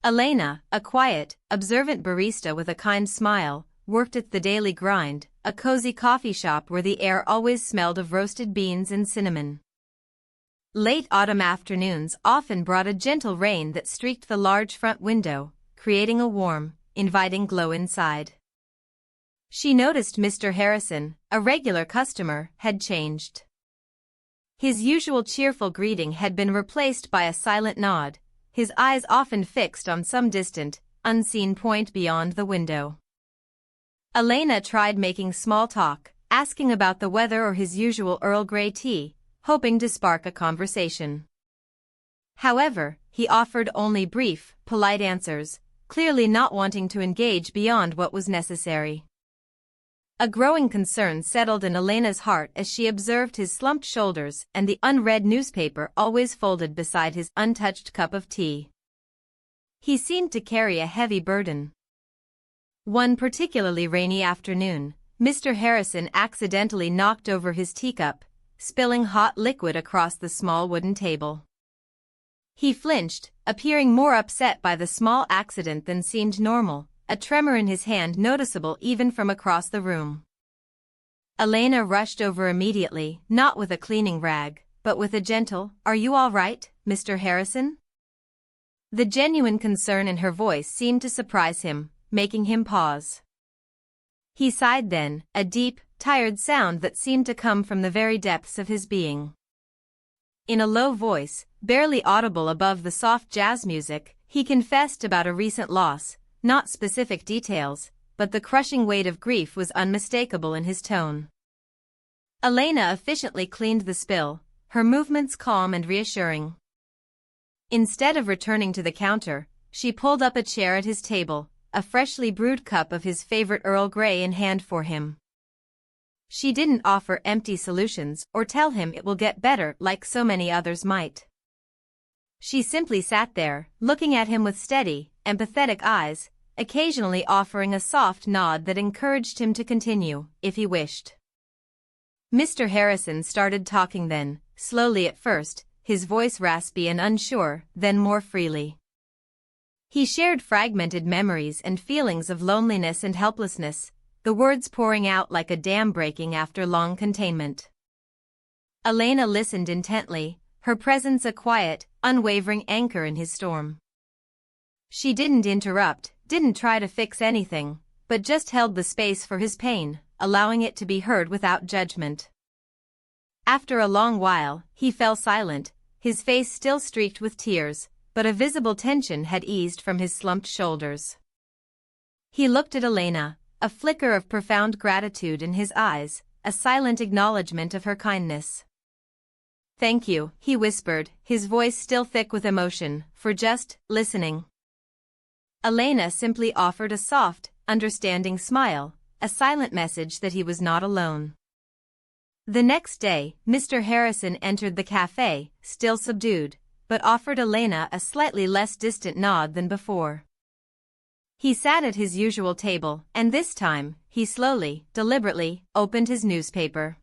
Elena, a quiet, observant barista with a kind smile, worked at the daily grind, a cozy coffee shop where the air always smelled of roasted beans and cinnamon. Late autumn afternoons often brought a gentle rain that streaked the large front window, creating a warm, inviting glow inside. She noticed Mr. Harrison, a regular customer, had changed. His usual cheerful greeting had been replaced by a silent nod, his eyes often fixed on some distant, unseen point beyond the window. Elena tried making small talk, asking about the weather or his usual Earl Grey tea, hoping to spark a conversation. However, he offered only brief, polite answers, clearly not wanting to engage beyond what was necessary. A growing concern settled in Elena's heart as she observed his slumped shoulders and the unread newspaper always folded beside his untouched cup of tea. He seemed to carry a heavy burden. One particularly rainy afternoon, Mr. Harrison accidentally knocked over his teacup, spilling hot liquid across the small wooden table. He flinched, appearing more upset by the small accident than seemed normal, a tremor in his hand noticeable even from across the room. Elena rushed over immediately, not with a cleaning rag, but with a gentle, "Are you all right, Mr. Harrison?" The genuine concern in her voice seemed to surprise him, making him pause. He sighed then, a deep, tired sound that seemed to come from the very depths of his being. In a low voice, barely audible above the soft jazz music, he confessed about a recent loss, not specific details, but the crushing weight of grief was unmistakable in his tone. Elena efficiently cleaned the spill, her movements calm and reassuring. Instead of returning to the counter, she pulled up a chair at his table, a freshly brewed cup of his favorite Earl Grey in hand for him. She didn't offer empty solutions or tell him it will get better like so many others might. She simply sat there, looking at him with steady, empathetic eyes, occasionally offering a soft nod that encouraged him to continue, if he wished. Mr. Harrison started talking then, slowly at first, his voice raspy and unsure, then more freely. He shared fragmented memories and feelings of loneliness and helplessness, the words pouring out like a dam breaking after long containment. Elena listened intently, her presence a quiet, unwavering anchor in his storm. She didn't interrupt, didn't try to fix anything, but just held the space for his pain, allowing it to be heard without judgment. After a long while, he fell silent, his face still streaked with tears, but a visible tension had eased from his slumped shoulders. He looked at Elena, a flicker of profound gratitude in his eyes, a silent acknowledgement of her kindness. "Thank you," he whispered, his voice still thick with emotion, "for just listening." Elena simply offered a soft, understanding smile, a silent message that he was not alone. The next day, Mr. Harrison entered the cafe, still subdued, but offered Elena a slightly less distant nod than before. He sat at his usual table, and this time, he slowly, deliberately, opened his newspaper.